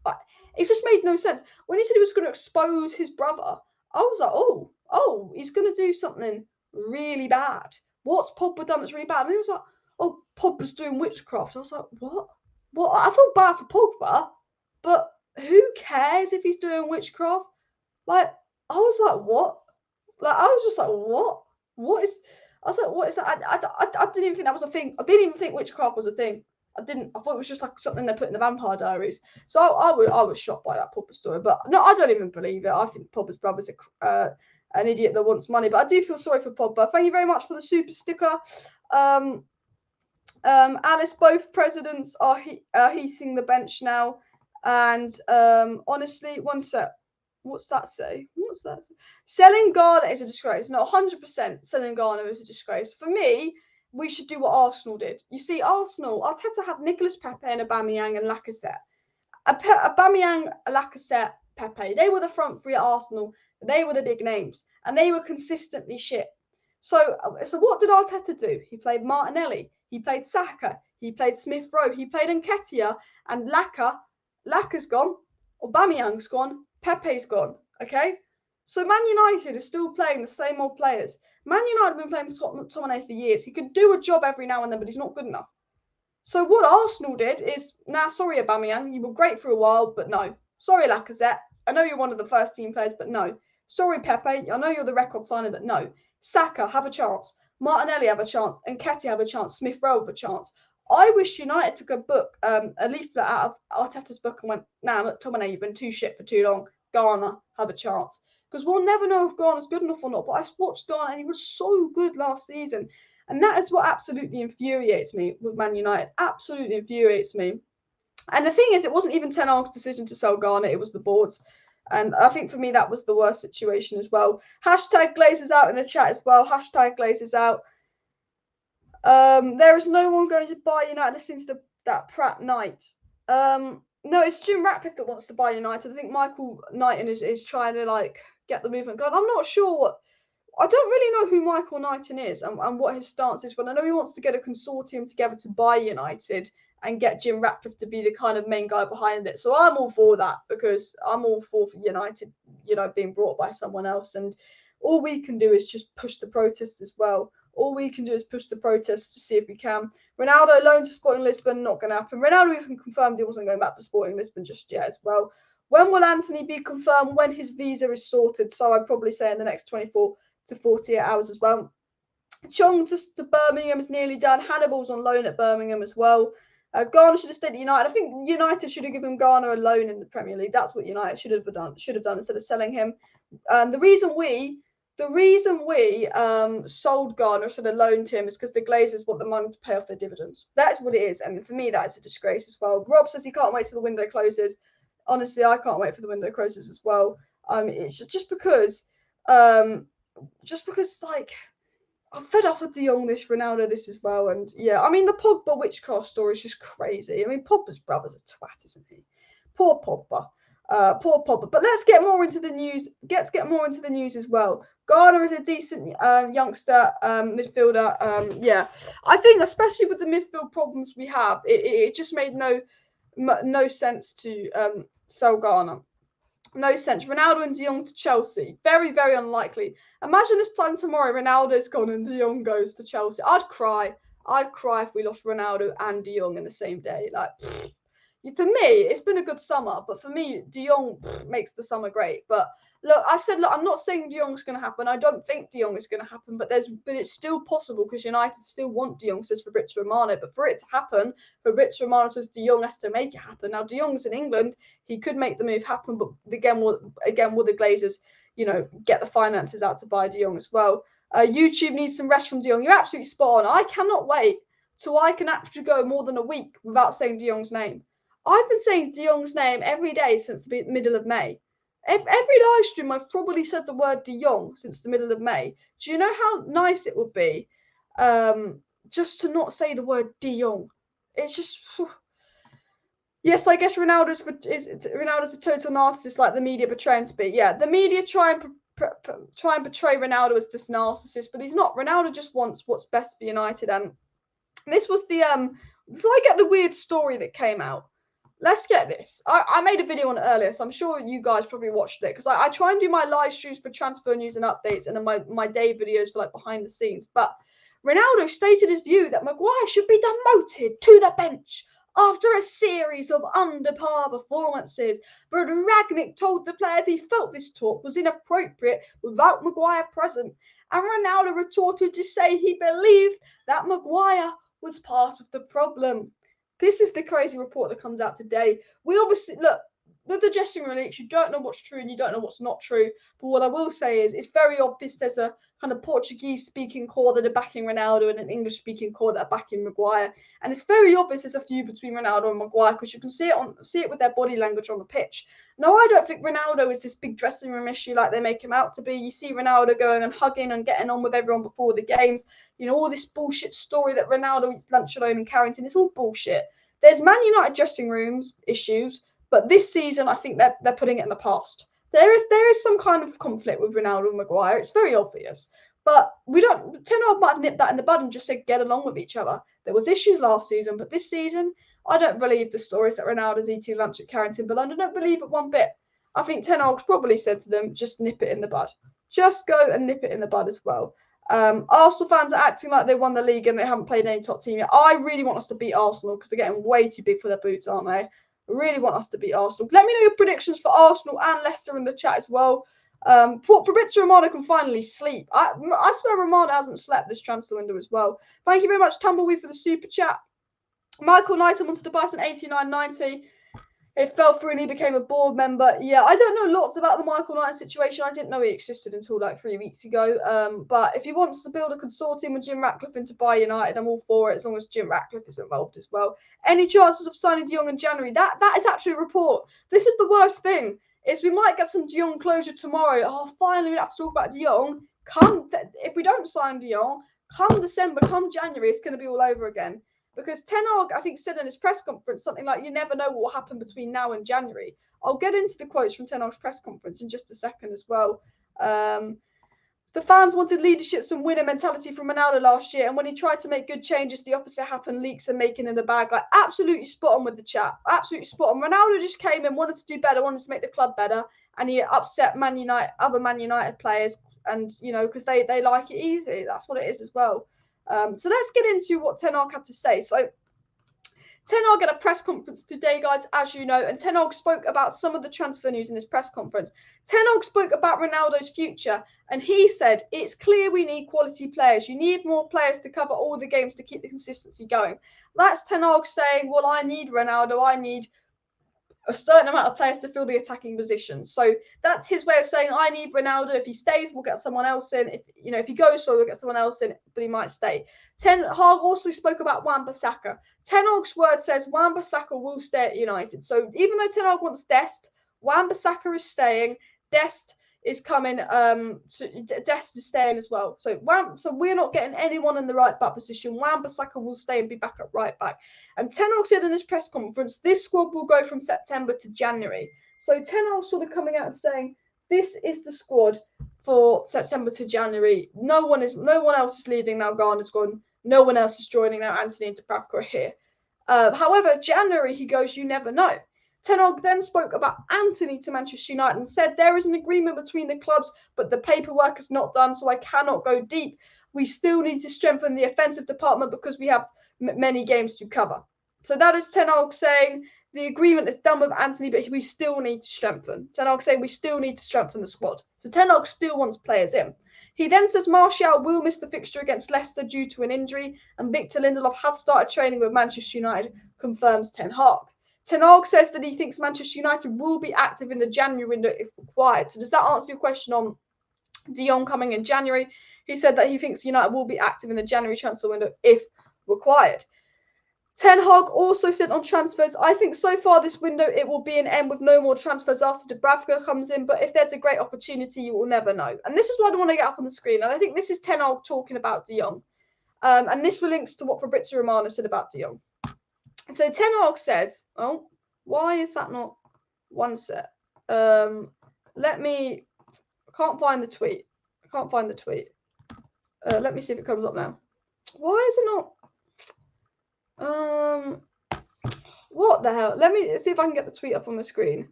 Like, it just made no sense. When he said he was going to expose his brother, I was like, oh, he's going to do something really bad. What's Pogba done that's really bad? And he was like, oh, Pogba's doing witchcraft. I was like, what? I feel bad for Pogba, but who cares if he's doing witchcraft? Like, I was like, what? Like, I was just like, what? What is... I was like, what is that? I didn't even think that was a thing. I didn't even think witchcraft was a thing. I thought it was just like something they put in the Vampire Diaries. So I was shocked by that Pogba story. But no, I don't even believe it. I think Pogba's brother's an idiot that wants money. But I do feel sorry for Pogba. Thank you very much for the super sticker. Alice, both presidents are heating the bench now. And honestly, one sec. What's that say? Selling Garner is a disgrace. No, 100% selling Garner is a disgrace. For me, we should do what Arsenal did. You see, Arteta had Nicolas Pepe and Aubameyang and Lacazette. Aubameyang, Lacazette, Pepe. They were the front three at Arsenal. They were the big names. And they were consistently shit. So what did Arteta do? He played Martinelli. He played Saka. He played Smith Rowe. He played Nketiah. And Laka's gone. Aubameyang's gone. Pepe's gone, okay? So Man United is still playing the same old players. Man United have been playing McTominay for years. He could do a job every now and then, but he's not good enough. So what Arsenal did is, sorry Aubameyang, you were great for a while, but no. Sorry Lacazette, I know you're one of the first team players, but no. Sorry Pepe, I know you're the record signer, but no. Saka, have a chance. Martinelli, have a chance. Nketiah, have a chance. Smith Rowe, have a chance. I wish United took a leaflet out of Arteta's book and went, McTominay, you've been too shit for too long. Garner, have a chance. Because we'll never know if Garner's good enough or not. But I watched Garner and he was so good last season. And that is what absolutely infuriates me with Man United. Absolutely infuriates me. And the thing is, it wasn't even Ten Hag's decision to sell Garner, it was the board's. And I think for me, that was the worst situation as well. Hashtag Glazers out in the chat as well. Hashtag Glazers out. There is no one going to buy United listening to that Pratt Knight. No, it's Jim Ratcliffe that wants to buy United. I think Michael Knighton is trying to like get the movement going. I'm not sure what. I don't really know who Michael Knighton is and what his stance is, but I know he wants to get a consortium together to buy United and get Jim Ratcliffe to be the kind of main guy behind it. So I'm all for that, because I'm all for United, being brought by someone else. And all we can do is just push the protests as well. All we can do is push the protests to see if we can. Ronaldo loan to Sporting Lisbon, not going to happen. Ronaldo even confirmed he wasn't going back to Sporting Lisbon just yet as well. When will Antony be confirmed? When his visa is sorted. So I'd probably say in the next 24 to 48 hours as well. Jong to Birmingham is nearly done. Hannibal's on loan at Birmingham as well. Garner should have stayed at United. I think United should have given Garner a loan in the Premier League. That's what United should have done instead of selling him. The reason we sold Garner instead of loaned him is because the Glazers want the money to pay off their dividends. That's what it is. And for me, that is a disgrace as well. Rob says he can't wait till the window closes. Honestly, I can't wait for the window closes as well. It's just because like I'm fed up with De Jong this, Ronaldo this as well. And yeah, I mean the Pogba witchcraft story is just crazy. I mean Pogba's brother's a twat, isn't he? Poor Pogba. But let's get more into the news. Let's get more into the news as well. Garner is a decent youngster midfielder. Yeah, I think especially with the midfield problems we have, it just made no sense to sell Garner. No sense. Ronaldo and De Jong to Chelsea. Very, very unlikely. Imagine this time tomorrow, Ronaldo's gone and De Jong goes to Chelsea. I'd cry. I'd cry if we lost Ronaldo and De Jong in the same day. Like, for me, it's been a good summer, but for me, De Jong makes the summer great. But look, I'm not saying De Jong's going to happen. I don't think De Jong is going to happen, but it's still possible because United still want De Jong, says Fabrizio Romano. But for it to happen, Fabrizio Romano says De Jong has to make it happen. Now, De Jong's in England. He could make the move happen, but again, will the Glazers, get the finances out to buy De Jong as well? YouTube needs some rest from De Jong. You're absolutely spot on. I cannot wait till I can actually go more than a week without saying De Jong's name. I've been saying De Jong's name every day since the middle of May. Every live stream, I've probably said the word De Jong since the middle of May. Do you know how nice it would be just to not say the word De Jong? It's just... Yes, I guess Ronaldo's a total narcissist, like the media portray him to be. Yeah, the media try and portray Ronaldo as this narcissist, but he's not. Ronaldo just wants what's best for United, and this was the so I get the weird story that came out. Let's get this. I made a video on it earlier, so I'm sure you guys probably watched it, because I try and do my live streams for transfer news and updates, and then my day videos for like behind the scenes. But Ronaldo stated his view that Maguire should be demoted to the bench after a series of under-par performances. But Rangnick told the players he felt this talk was inappropriate without Maguire present. And Ronaldo retorted to say he believed that Maguire was part of the problem. This is the crazy report that comes out today. We obviously, look, with the dressing room leaks, you don't know what's true and you don't know what's not true. But what I will say is it's very obvious there's a kind of Portuguese-speaking core that are backing Ronaldo and an English-speaking core that are backing Maguire. And it's very obvious there's a feud between Ronaldo and Maguire, because you can see it with their body language on the pitch. No, I don't think Ronaldo is this big dressing room issue like they make him out to be. You see Ronaldo going and hugging and getting on with everyone before the games. All this bullshit story that Ronaldo eats lunch alone in Carrington, it's all bullshit. There's Man United dressing rooms issues, but this season I think they're putting it in the past. There is some kind of conflict with Ronaldo and Maguire. It's very obvious. But Ten Hag might have nipped that in the bud and just said get along with each other. There was issues last season, but this season, I don't believe the stories that Ronaldo's eating lunch at Carrington Below. I don't believe it one bit. I think Ten Hag's probably said to them, just nip it in the bud. Just go and nip it in the bud as well. Arsenal fans are acting like they won the league and they haven't played any top team yet. I really want us to beat Arsenal because they're getting way too big for their boots, aren't they? I really want us to beat Arsenal. Let me know your predictions for Arsenal and Leicester in the chat as well. Fabrizio Romano can finally sleep. I swear Romano hasn't slept this transfer window as well. Thank you very much, Tumbleweed, for the super chat. Michael Knighton wants to buy us an 89.90. It fell through and he became a board member. Yeah, I don't know lots about the Michael Knight situation. I didn't know he existed until like 3 weeks ago. But if he wants to build a consortium with Jim Ratcliffe and to buy United, I'm all for it as long as Jim Ratcliffe is involved as well. Any chances of signing De Jong in January? That is actually a report. This is the worst thing. Is we might get some De Jong closure tomorrow. Oh, finally we have to talk about De Jong. If we don't sign De Jong, come December, come January, it's going to be all over again. Because Ten Hag, I think, said in his press conference something like, you never know what will happen between now and January. I'll get into the quotes from Ten Hag's press conference in just a second as well. The fans wanted leadership and winner mentality from Ronaldo last year, and when he tried to make good changes, the opposite happened, leaks and making in the bag. Like, absolutely spot on with the chat. Absolutely spot on. Ronaldo just came in, wanted to do better, wanted to make the club better, and he upset other Man United players, and, you know, because they like it easy. That's what it is as well. So let's get into what Ten Hag had to say. So Ten Hag had a press conference today, guys, as you know, and Ten Hag spoke about some of the transfer news in his press conference. Ten Hag spoke about Ronaldo's future, and he said, it's clear we need quality players. You need more players to cover all the games to keep the consistency going. That's Ten Hag saying, well, I need Ronaldo. I need a certain amount of players to fill the attacking position. So that's his way of saying, I need Ronaldo. If he stays, we'll get someone else in. If he goes, so we'll get someone else in, but he might stay. Ten Hag also spoke about Wan-Bissaka. Ten Hag's word says Wan-Bissaka will stay at United. So even though Ten Hag wants Dest, Wan-Bissaka is staying. Dest is coming. Dest is staying as well. So we're not getting anyone in the right back position. Wan-Bissaka will stay and be back at right back. And Ten Hag said in his press conference, this squad will go from September to January. So Ten Hag sort of coming out and saying, this is the squad for September to January. No one else is leaving now. Garner's gone. No one else is joining now. Antony and Dubravka are here. However, January, he goes, you never know. Ten Hag then spoke about Antony to Manchester United and said there is an agreement between the clubs, but the paperwork is not done, so I cannot go deep. We still need to strengthen the offensive department because we have many games to cover. So that is Ten Hag saying the agreement is done with Antony, but we still need to strengthen. Ten Hag saying we still need to strengthen the squad. So Ten Hag still wants players in. He then says Martial will miss the fixture against Leicester due to an injury, and Victor Lindelof has started training with Manchester United, confirms Ten Hag. Ten Hag says that he thinks Manchester United will be active in the January window if required. So does that answer your question on De Jong coming in January? He said that he thinks United will be active in the January transfer window if required. Ten Hag also said on transfers, I think so far this window it will be an end with no more transfers after Dubravka comes in, but if there's a great opportunity, you will never know. And this is what I want to get up on the screen. And I think this is Ten Hag talking about De Jong. And this links to what Fabrizio Romano said about De Jong. So Ten Hag says, oh, why is that not one set? I can't find the tweet. Let me see if it comes up now. Why is it not? What the hell? Let me see if I can get the tweet up on the screen.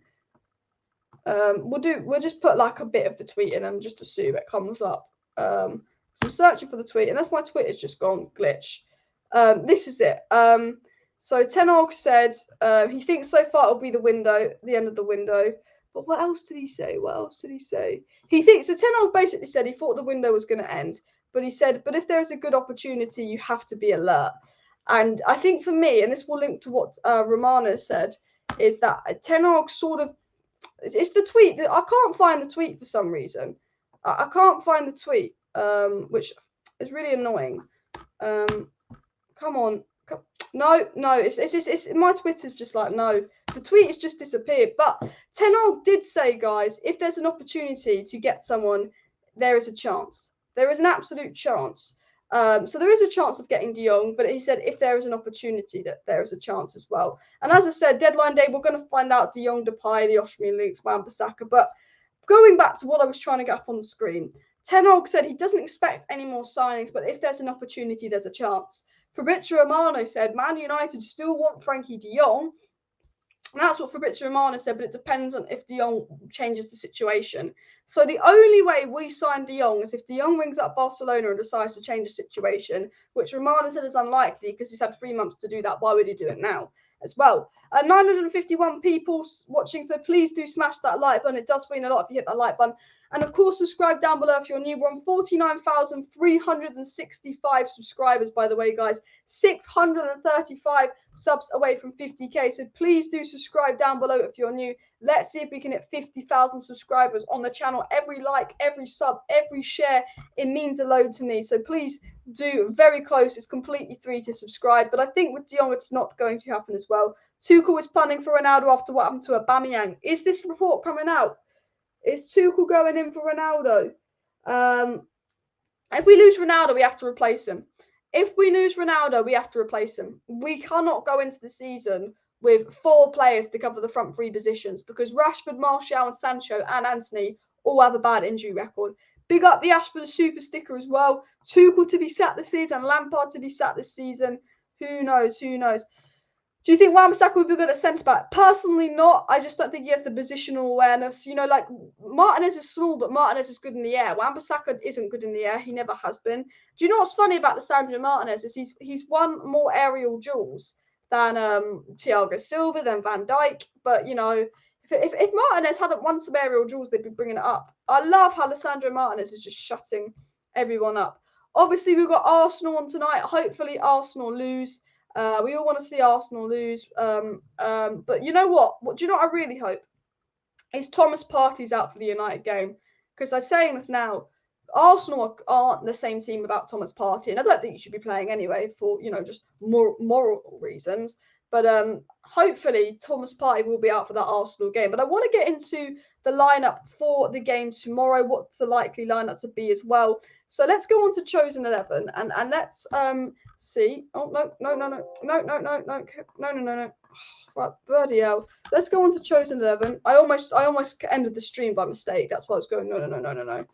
We'll just put like a bit of the tweet in and just assume it comes up. So I'm searching for the tweet, and that's my Twitter's just gone glitch. This is it. So Ten Hag said he thinks so far it'll be the end of the window. But what else did he say? He thinks, so Ten Hag basically said he thought the window was going to end, but he said, but if there's a good opportunity, you have to be alert. And I think for me, and this will link to what Romano said, is that Ten Hag sort of, it's the tweet. I can't find the tweet for some reason. I can't find the tweet, which is really annoying. Come on. No, it's my Twitter's just like, no, the tweet has just disappeared. But Ten Hag did say, guys, if there's an opportunity to get someone, there is a chance. There is an absolute chance. So there is a chance of getting De Jong, but he said if there is an opportunity, that there is a chance as well. And as I said, deadline day, we're going to find out De Jong, Depay, the Austrian links, Wan-Bissaka. But going back to what I was trying to get up on the screen, Ten Hag said he doesn't expect any more signings, but if there's an opportunity, there's a chance. Fabrizio Romano said Man United still want Frenkie de Jong. And that's what Fabrizio Romano said, but it depends on if De Jong changes the situation. So the only way we sign De Jong is if De Jong rings up Barcelona and decides to change the situation, which Romano said is unlikely because he's had 3 months to do that. Why would he do it now as well? 951 people watching, so please do smash that like button. It does mean a lot if you hit that like button. And of course, subscribe down below if you're new. We're on 49,365 subscribers, by the way, guys. 635 subs away from 50k. So please do subscribe down below if you're new. Let's see if we can hit 50,000 subscribers on the channel. Every like, every sub, every share, it means a load to me. So please do. Very close. It's completely free to subscribe. But I think with Jong, it's not going to happen as well. Tuchel is planning for Ronaldo after what happened to Aubameyang. Is this report coming out? Is Tuchel going in for Ronaldo? If we lose Ronaldo, we have to replace him. If we lose Ronaldo, we have to replace him. We cannot go into the season with 4 players to cover the front 3 positions because Rashford, Martial and Sancho and Antony all have a bad injury record. Big up the Ash for the super sticker as well. Tuchel to be sat this season, Lampard to be sat this season. Who knows? Who knows? Do you think Wan-Bissaka would be good at centre-back? Personally, not. I just don't think he has the positional awareness. You know, like, Martinez is small, but Martinez is good in the air. Wan-Bissaka isn't good in the air. He never has been. Do you know what's funny about Lisandro Martinez is he's won more aerial duels than Thiago Silva, than Van Dijk. But, you know, if Martinez hadn't won some aerial duels, they'd be bringing it up. I love how Lisandro Martinez is just shutting everyone up. Obviously, we've got Arsenal on tonight. Hopefully, Arsenal lose. We all want to see Arsenal lose. But you know what? Do you know what I really hope? Is Thomas Partey's out for the United game. Because I'm saying this now, Arsenal aren't the same team without Thomas Partey. And I don't think he should be playing anyway for, you know, just moral reasons. But hopefully Thomas Partey will be out for that Arsenal game. But I want to get into the lineup for the game tomorrow. What's the likely lineup to be as well? So let's go on to Chosen 11 and let's see. Oh no. Right, bloody hell. Let's go on to Chosen 11. I almost ended the stream by mistake. That's why I was going no.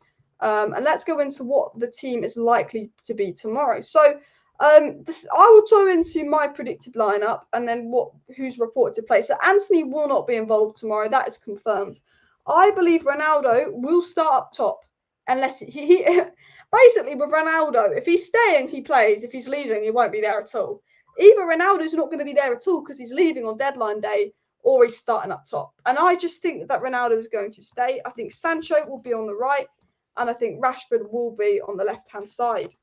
And let's go into what the team is likely to be tomorrow. So I will go into my predicted lineup and then who's reported to play. So Antony will not be involved tomorrow. That is confirmed. I believe Ronaldo will start up top unless he basically with Ronaldo, if he's staying, he plays. If he's leaving, he won't be there at all. Either Ronaldo's not going to be there at all because he's leaving on deadline day or he's starting up top. And I just think that Ronaldo is going to stay. I think Sancho will be on the right and I think Rashford will be on the left-hand side.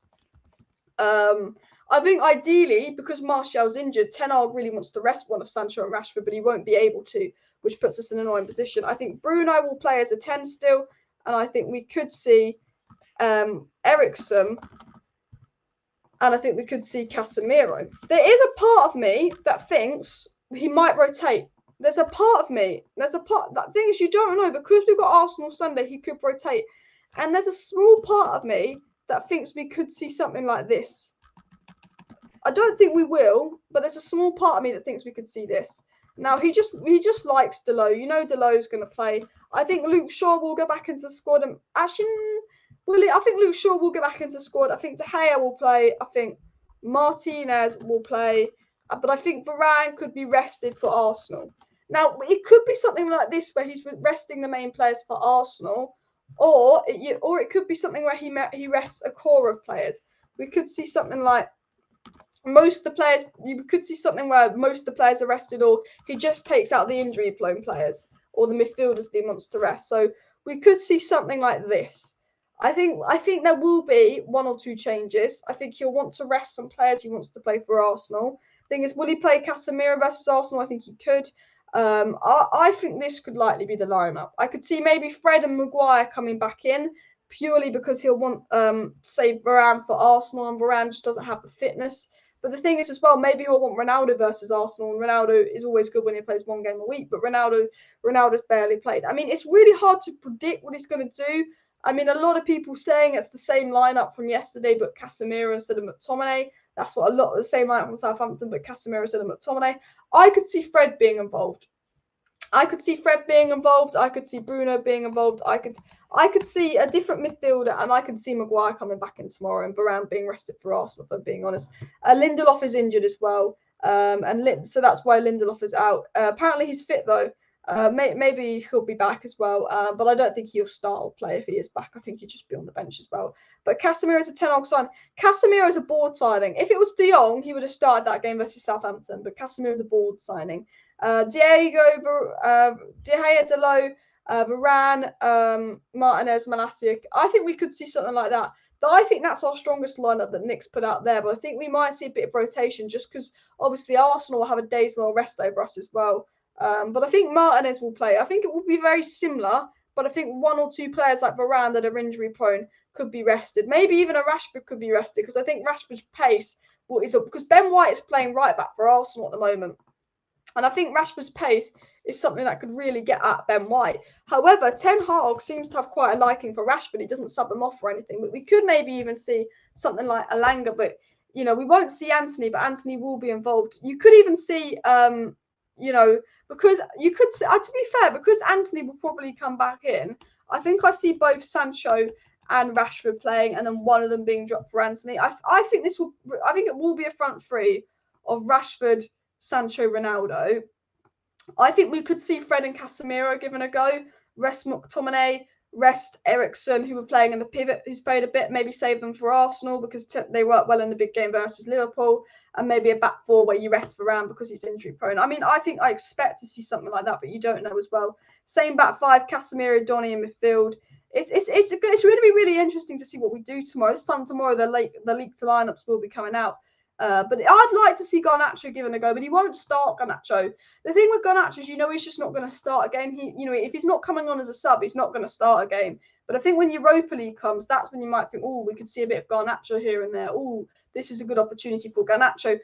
I think ideally, because Martial's injured, Ten Hag really wants to rest one of Sancho and Rashford, but he won't be able to, which puts us in an annoying position. I think Bruno will play as a 10 still, and I think we could see Eriksen, and I think we could see Casemiro. There is a part of me that thinks he might rotate. There's a part of me, that thing is you don't know, because we've got Arsenal Sunday, he could rotate. And there's a small part of me that thinks we could see something like this. I don't think we will, but there's a small part of me that thinks we could see this. Now, he just likes DALOT. You know DALOT's going to play. I think Luke Shaw will go back into the squad. And actually, I think Luke Shaw will go back into the squad. I think De Gea will play. I think Martinez will play. But I think Varane could be rested for Arsenal. Now, it could be something like this where he's resting the main players for Arsenal. Or it could be something where he rests a core of players. We could see something like most of the players. You could see something where most of the players are rested, or he just takes out the injury-prone players or the midfielders that he wants to rest. So we could see something like this. I think there will be 1 or 2 changes. I think he'll want to rest some players he wants to play for Arsenal. Thing is, will he play Casemiro versus Arsenal? I think he could. I think this could likely be the lineup. I could see maybe Fred and Maguire coming back in purely because he'll want say Varane for Arsenal, and Varane just doesn't have the fitness. But the thing is as well, maybe he'll want Ronaldo versus Arsenal, and Ronaldo is always good when he plays 1 game a week, but Ronaldo's barely played. I mean, it's really hard to predict what he's going to do. I mean, a lot of people saying it's the same lineup from yesterday, but Casemiro instead of McTominay. That's what a lot of the same lineup from Southampton, but Casemiro instead of McTominay. I could see Fred being involved. I could see Bruno being involved. I could see a different midfielder, and I could see Maguire coming back in tomorrow and Varane being rested for Arsenal, if I'm being honest. Lindelof is injured as well, so that's why Lindelof is out. Apparently he's fit though. Maybe he'll be back as well, but I don't think he'll start or play if he is back. I think he'll just be on the bench as well. But Casemiro is a 10 sign. Casemiro is a board signing. If it was De Jong, he would have started that game versus Southampton, but Casemiro is a board signing. De Gea, DALOT, Varane, Martinez, Malasic. I think we could see something like that. But I think that's our strongest lineup that Nick's put out there. But I think we might see a bit of rotation just because obviously Arsenal will have a day's more rest over us as well. But I think Martinez will play. I think it will be very similar. But I think one or two players like Varane that are injury prone could be rested. Maybe even a Rashford could be rested because I think Rashford's pace is up because Ben White is playing right back for Arsenal at the moment. And I think Rashford's pace is something that could really get at Ben White. However, Ten Hag seems to have quite a liking for Rashford. He doesn't sub him off or anything. But we could maybe even see something like Alanga. But, you know, we won't see Antony, but Antony will be involved. You could even see, you know, because you could see, to be fair, because Antony will probably come back in, I think I see both Sancho and Rashford playing and then one of them being dropped for Antony. I think it will be a front three of Rashford, Sancho, Ronaldo. I think we could see Fred and Casemiro given a go. Rest McTominay, rest Eriksen, who were playing in the pivot, who's played a bit, maybe save them for Arsenal because they worked well in the big game versus Liverpool, and maybe a back four where you rest Varane because he's injury prone. I mean, I expect to see something like that, but you don't know as well. Same back five, Casemiro, Donny in midfield. It's going to be really interesting to see what we do tomorrow. This time tomorrow, the leaked lineups will be coming out. But I'd like to see Garnacho given a go, but he won't start Garnacho. The thing with Garnacho is, you know, he's just not going to start a game. If he's not coming on as a sub, he's not going to start a game. But I think when Europa League comes, that's when you might think, oh, we could see a bit of Garnacho here and there. Oh, this is a good opportunity for Garnacho.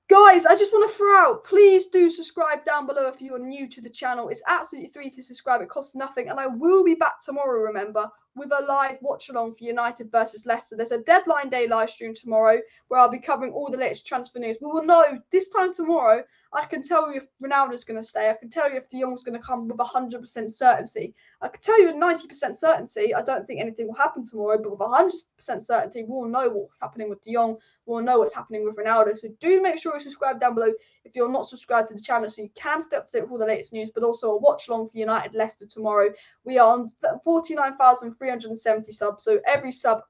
Guys, I just want to throw out, please do subscribe down below if you're new to the channel. It's absolutely free to subscribe. It costs nothing. And I will be back tomorrow, remember, with a live watch-along for United versus Leicester. There's a deadline day live stream tomorrow where I'll be covering all the latest transfer news. We will know this time tomorrow. I can tell you if Ronaldo's going to stay. I can tell you if De Jong's going to come with 100% certainty. I can tell you with 90% certainty, I don't think anything will happen tomorrow, but with 100% certainty, we'll know what's happening with De Jong. We'll know what's happening with Ronaldo. So do make sure you subscribe down below if you're not subscribed to the channel so you can stay up to date with all the latest news, but also a watch-along for United Leicester tomorrow. We are on 49,370 subs, so every sub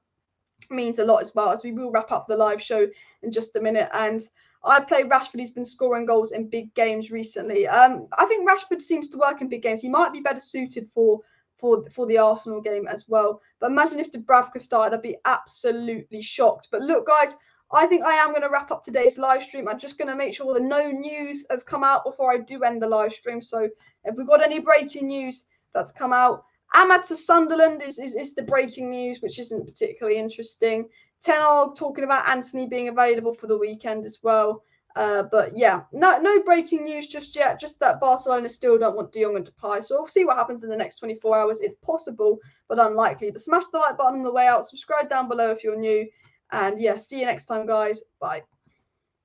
means a lot as well, as we will wrap up the live show in just a minute. And I play Rashford. He's been scoring goals in big games recently. I think Rashford seems to work in big games. He might be better suited for the Arsenal game as well. But imagine if Dubravka started, I'd be absolutely shocked. But look, guys, I think I am going to wrap up today's live stream. I'm just going to make sure that no news has come out before I do end the live stream. So if we've got any breaking news that's come out, Ahmad to Sunderland is the breaking news, which isn't particularly interesting. Ten Hag talking about Antony being available for the weekend as well. But yeah, no breaking news just yet. Just that Barcelona still don't want De Jong and Depay. So we'll see what happens in the next 24 hours. It's possible, but unlikely. But smash the like button on the way out. Subscribe down below if you're new. And yeah, see you next time, guys. Bye.